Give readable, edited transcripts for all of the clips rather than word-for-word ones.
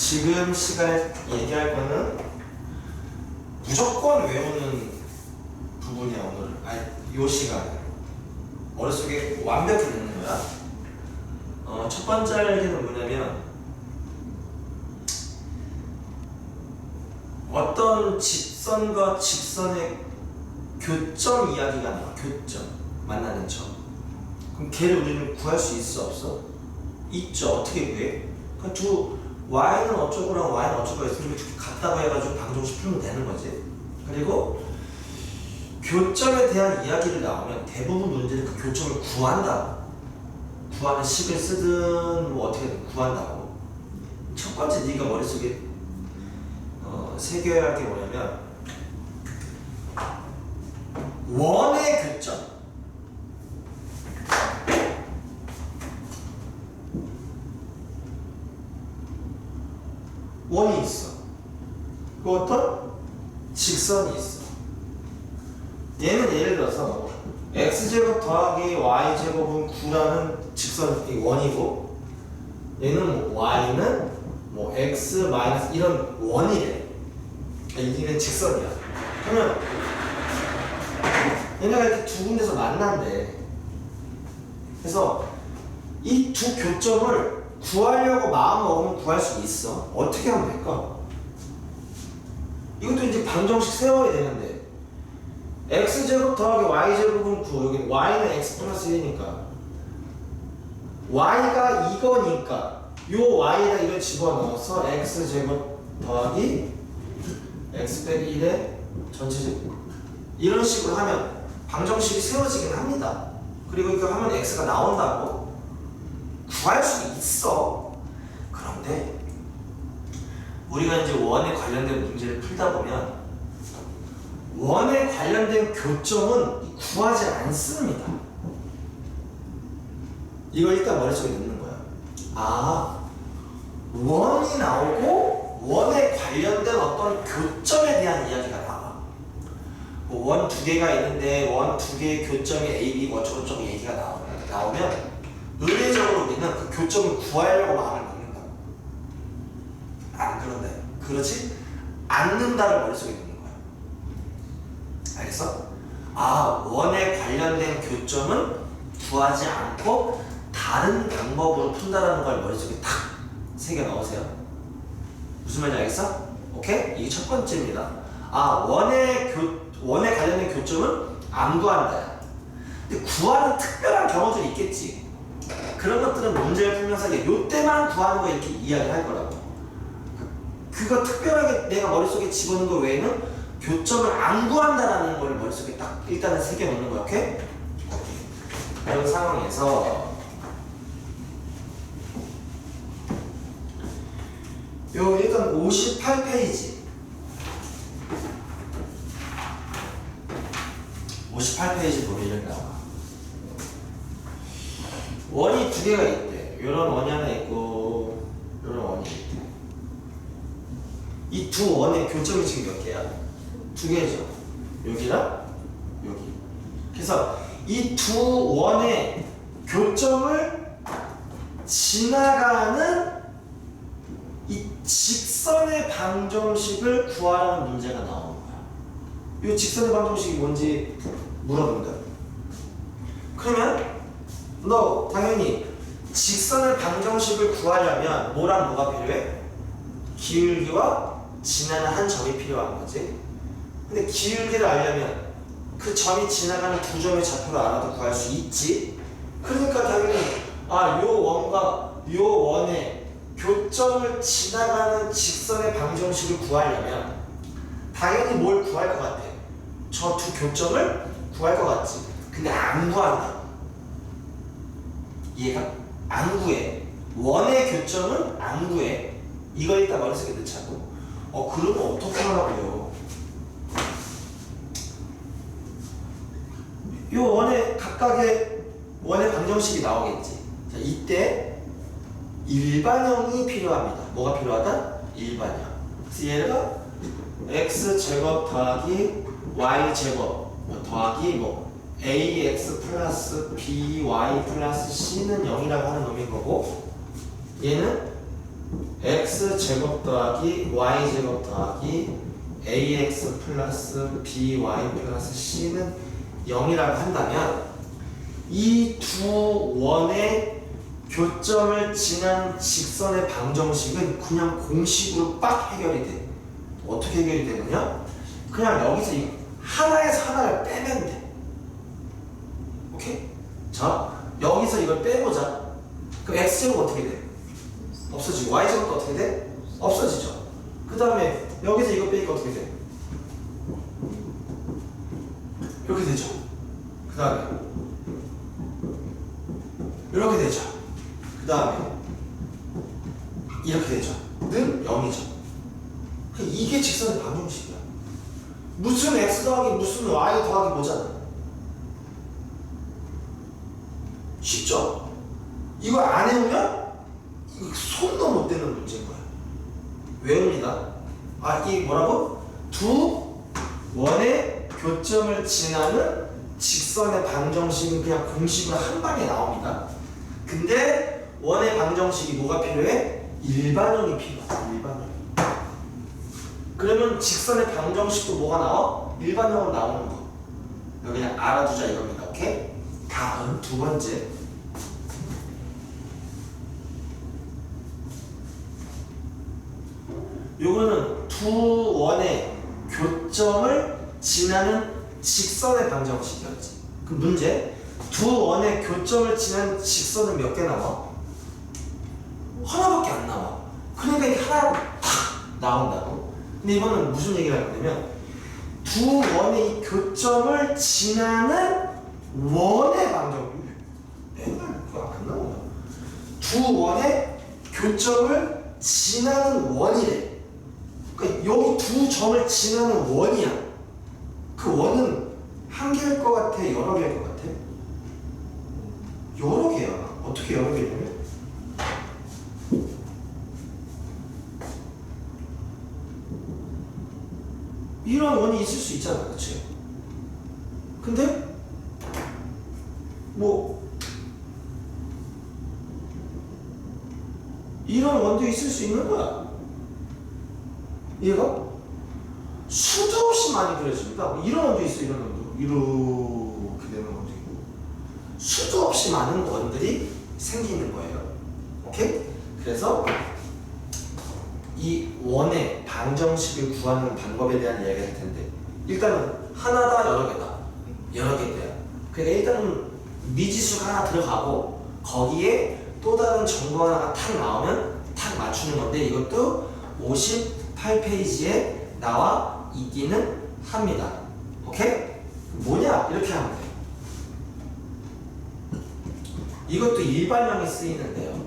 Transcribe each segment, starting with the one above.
지금 시간에 얘기할 거는 무조건 외우는 부분이야. 오늘 요 시간 머릿속에 완벽히 넣는 거야. 첫 번째 할 얘기는 뭐냐면 어떤 직선과 직선의 교점 이야기가 나와. 교점 만나는 점. 그럼 걔를 우리는 구할 수 있어 없어? 있죠. 어떻게 구해? 그러니까 두 y는 어쩌고랑 y는 어쩌고 있으면 이렇게 같다고 해가지고 방정식 풀면 되는 거지. 그리고 교점에 대한 이야기를 나오면 대부분 문제는 그 교점을 구한다. 구하는 식을 쓰든 뭐 어떻게든 구한다고. 첫 번째 네가 머릿속에 새겨야 할 게 뭐냐면 원의 교점. 원이 있어. 그 어떤 직선이 있어. 얘는 예를 들어서 x제곱 더하기 y제곱은 9라는 직선이 원이고, 얘는 뭐 y는 뭐 x 마이너스 이런 원이래. 이게 직선이야. 그러면 얘네가 이렇게 두 군데서 만난대. 그래서 이 두 교점을 구하려고 마음 먹으면 구할 수 있어. 어떻게 하면 될까? 이것도 이제 방정식 세워야 되는데, x제곱 더하기 y제곱은 9, 여기 y는 x 플러스 1이니까 y가 이거니까 요 y에다 이걸 집어넣어서 x제곱 더하기 x 빼기 1의 전체제곱, 이런 식으로 하면 방정식이 세워지긴 합니다. 그리고 이거 하면 x가 나온다고 구할 수 있어. 그런데 우리가 이제 원에 관련된 문제를 풀다 보면 원에 관련된 교점은 구하지 않습니다. 이걸 일단 머릿속에 넣는 거야. 아, 원이 나오고 원에 관련된 어떤 교점에 대한 이야기가 나와. 뭐 원 두 개가 있는데 원 두 개의 교점이 A, B, 어쩌고저쩌고 얘기가 나오면 의례적으로 우리는 그 교점을 구하려고 마음을 먹는다. 안 그런데 그렇지 않는다를 머릿속에 넣는 거야. 알겠어? 아, 원에 관련된 교점은 구하지 않고 다른 방법으로 푼다라는 걸 머릿속에 탁 새겨 넣으세요. 무슨 말인지 알겠어? 오케이? 이게 첫 번째입니다. 아, 원에 관련된 교점은 안 구한다. 근데 구하는 특별한 경우들이 있겠지. 그런 것들은 문제를 풀면서 요때만 구하는 거 이렇게 이야기할 거라고. 그거 특별하게 내가 머릿속에 집어넣은 거 외에는 교점을 안 구한다라는 걸 머릿속에 딱 일단은 새겨 놓는 거야. 오케이? 이런 상황에서 요 일단 58페이지 58페이지 보면 이렇게 나와. 원이 두 개가 있대. 요런 원이 하나 있고 요런 원이 있대. 이 두 원의 교점이 지금 몇 개야? 두 개죠. 여기랑 여기. 그래서 이 두 원의 교점을 지나가는 이 직선의 방정식을 구하라는 문제가 나오는 거야. 이 직선의 방정식이 뭔지 물어본다. 그러면 너 당연히 직선의 방정식을 구하려면 뭐랑 뭐가 필요해? 기울기와 지나는 한 점이 필요한 거지. 근데 기울기를 알려면 그 점이 지나가는 두 점의 좌표를 알아도 구할 수 있지. 그러니까 당연히 요 원과 요 원의 교점을 지나가는 직선의 방정식을 구하려면 당연히 뭘 구할 것 같아? 저 두 교점을 구할 것 같지. 근데 안 구한다. 얘가 안 구해. 원의 교점은 안 구해. 이걸 일단 머릿속에 넣자고. 그러면 어떻게 하라고요? 요 원의 각각의 원의 방정식이 나오겠지. 자, 이때 일반형이 필요합니다. 뭐가 필요하다? 일반형. 그래서 얘가 x제곱 더하기 y제곱 더하기 ax 플러스 by 플러스 c는 0이라고 하는 놈인 거고, 얘는 x x제곱 더하기 y제곱 더하기 ax 플러스 by 플러스 c는 0이라고 한다면 이 두 원의 교점을 지난 직선의 방정식은 그냥 공식으로 빡 해결이 돼. 어떻게 해결이 되느냐? 그냥 여기서 이 하나에서 하나를 빼면 돼. 오케이? 자, 여기서 이걸 빼보자. 그럼 x제곱 어떻게 돼? 없어지고 y제곱도 어떻게 돼? 없어지죠. 그 다음에 여기서 이거 빼니까 어떻게 돼? 이렇게 되죠. 그 다음에 이렇게 되죠. 그 다음에 이렇게 되죠. 는 0이죠. 이게 직선의 방정식이야. 무슨 x 더하기 무슨 y 더하기 뭐잖아. 쉽죠? 이거 안 해오면 이거 손도 못 대는 문제인 거야. 외웁니다. 이 뭐라고? 두 원의 교점을 지나는 직선의 방정식은 그냥 공식으로 한 방에 나옵니다. 근데 원의 방정식이 뭐가 필요해? 일반형이 필요하다. 일반형. 그러면 직선의 방정식도 뭐가 나와? 일반형으로 나오는 거. 이거 그냥 알아두자 이겁니다. 오케이? 다음 두 번째. 요거는 두 원의 교점을 지나는 직선의 방정식이었지. 그럼 문제. 두 원의 교점을 지나는 직선은 몇 개 나와? 하나밖에 안 나와. 그러니까 이게 하나 탁 나온다고. 근데 이거는 무슨 얘기를 할 거냐면 두 원의 이 교점을 지나는 원의 방정식. 맨날 그거 안 나오나? 두 원의 교점을 지나는 원이래. 그러니까 여기 두 점을 지나는 원이야. 그 원은 한 개일 것 같아? 여러 개일 것 같아? 여러 개야. 어떻게 여러 개냐면 이런 원이 있을 수 있잖아. 그치? 근데 뭐 이런 원도 있을 수 있는 거야. 얘가 수도 없이 많이 그려집니다. 이런 원도 있어. 이런 원도 이렇게 되는 원도 있고 수도 없이 많은 원들이 생기는 거예요. 오케이? 그래서 이 원의 방정식을 구하는 방법에 대한 이야기를 할 텐데 일단은 하나다 여러 개다. 여러 개인데요. 그러니까 일단은 미지수가 하나 들어가고 거기에 또 다른 정보 하나가 탁 나오면 탁 맞추는 건데 이것도 58페이지에 나와 있기는 합니다. 오케이? 뭐냐? 이렇게 하면 돼요. 이것도 일반형이 쓰이는데요.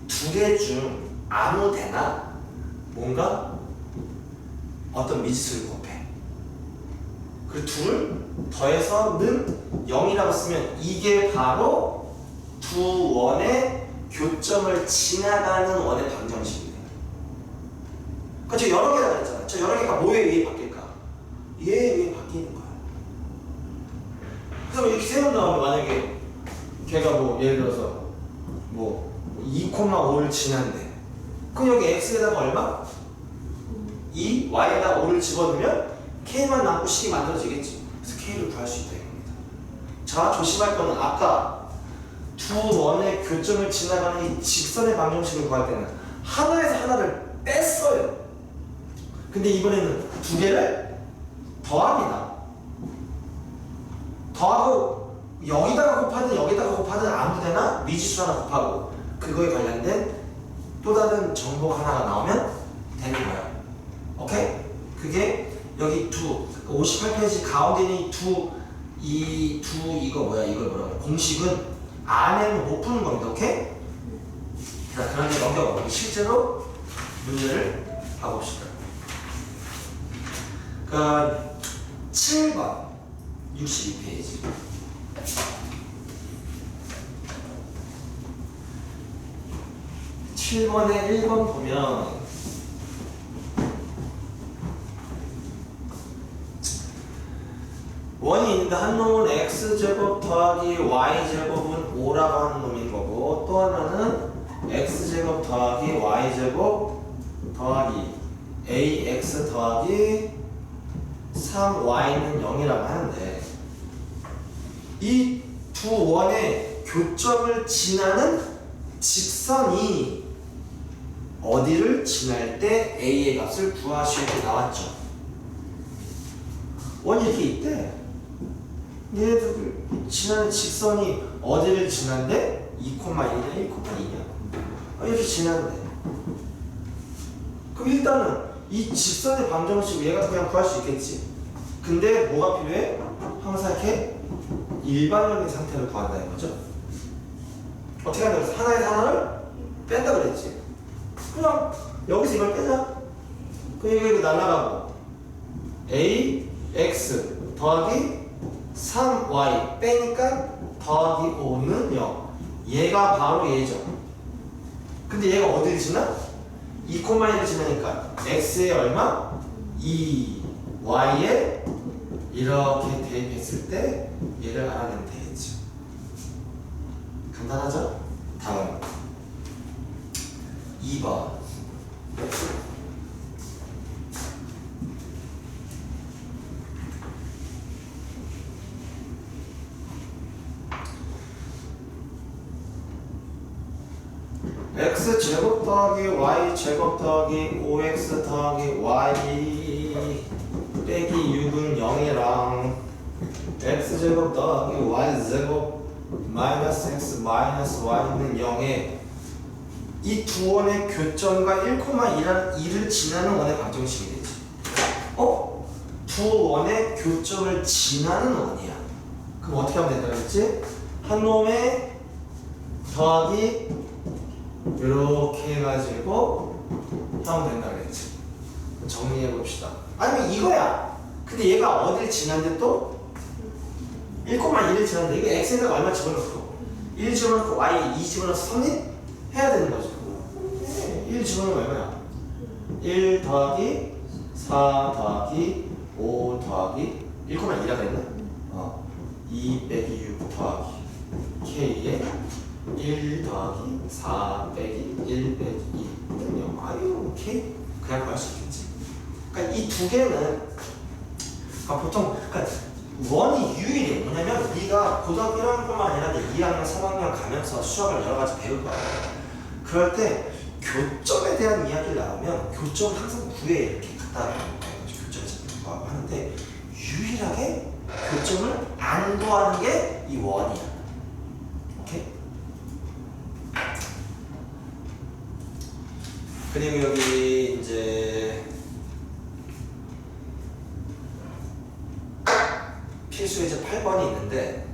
두 개 중 아무 데나 뭔가 어떤 미지수를 곱해. 그 둘을 더해서 는 0이라고 쓰면 이게 바로 두 원의 교점을 지나가는 원의 방정식이 돼요. 그러니까 저 여러 개가 있잖아. 저 여러 개가 뭐에 의해 바뀔까? 얘에 의해 바뀌는 거야. 그래서 이렇게 세운 다음에 만약에 걔가 뭐 예를 들어서 뭐 2,5를 지난대. 그럼 여기 x에다가 얼마? 2, y에다가 5를 집어넣으면 k만 남고 식이 만들어지겠지. 그래서 k를 구할 수 있다 이겁니다. 자, 조심할 거는 아까 두 원의 교점을 지나가는 이 직선의 방정식을 구할 때는 하나에서 하나를 뺐어요. 근데 이번에는 두 개를 더합니다. 더하고 여기다가 곱하든 여기다가 곱하든 아무데나 미지수 하나 곱하고 그거에 관련된 또 다른 정보가 하나가 나오면 되는 거야. 오케이? 그게 여기 58페이지 가운데 있는 이거 뭐야? 이걸 뭐라고 해? 공식은 안에는 못 푸는 겁니다. 오케이? 자, 그런데 넘겨가. 실제로 문제를 봐봅시다. 그러니까 7번 62페이지. (7번에) 1번 보면 원이 있는데 한 놈은 x제곱 더하기 y제곱은 5라고 하는 놈인 거고 또 하나는 x제곱 더하기 y제곱 더하기 ax 더하기 3y는 0이라고 하는데 이 두 원의 교점을 지나는 직선이 어디를 지날 때 a의 값을 구하시오 이렇게 나왔죠. 원이 이렇게 있대. 얘들 지나는 직선이 어디를 지난데? 2,1이냐 1,2냐 이렇게 지나는데 그럼 일단은 이 직선의 방정식 얘가 그냥 구할 수 있겠지. 근데 뭐가 필요해? 항상 이렇게 일반적인 상태를 구한다는 거죠. 어떻게 하냐면 하나에서 하나를 뺀다 그랬지. 그냥 여기서 이걸 빼자. 그럼 이거 날라가고 a x 더하기 3y 빼니까 더하기 5는 0. 얘가 바로 얘죠. 근데 얘가 어디를 지나? 2,1을 지나니까 x에 얼마? 2, y에 이렇게 대입했을 때 얘를 알아내면 되겠죠. 간단하죠? 다음 2번 x제곱 더하기 y제곱 더하기 5x 더하기 y 빼기 6은 0이랑 x제곱 더하기 y제곱 마이너스 x 마이너스 y는 0에 이 두 원의 교점과 1,2를 지나는 원의 방정식이 되지. 두 원의 교점을 지나는 원이야. 그럼 어떻게 하면 된다고 했지? 한 놈의 더하기 이렇게 해가지고 하면 된다 그랬지. 정리해 봅시다. 아니면 이거야. 근데 얘가 어디를 지났는데 또 1,1을 지났는데 이거 x에다가 얼마 집어넣고 1 집어넣고 y 2 집어넣어서 성립해야 되는 거죠. 1 집어넣으면 얼마야? 1 더하기 4 더하기 5 더하기 1,2라 그랬나? 2 빼기 6 더하기 k에 1 더하기 4 빼기 1 빼기 2 0. 아유 오케이 그냥 구할 수 있겠지. 그러니까 이 두 개는 보통 그러니까 원이 유일해. 뭐냐면 네가 고등학교 1학년뿐만 아니라 2학년, 3학년 가면서 수학을 여러 가지 배울 거야. 그럴 때 교점에 대한 이야기를 나오면 교점 항상 구해 이렇게 갖다 교점을 잡고 구하고 하는데 유일하게 교점을 안 구하는 게 이 원이야. 오케이? 그리고 여기 이제 필수 이제 8번이 있는데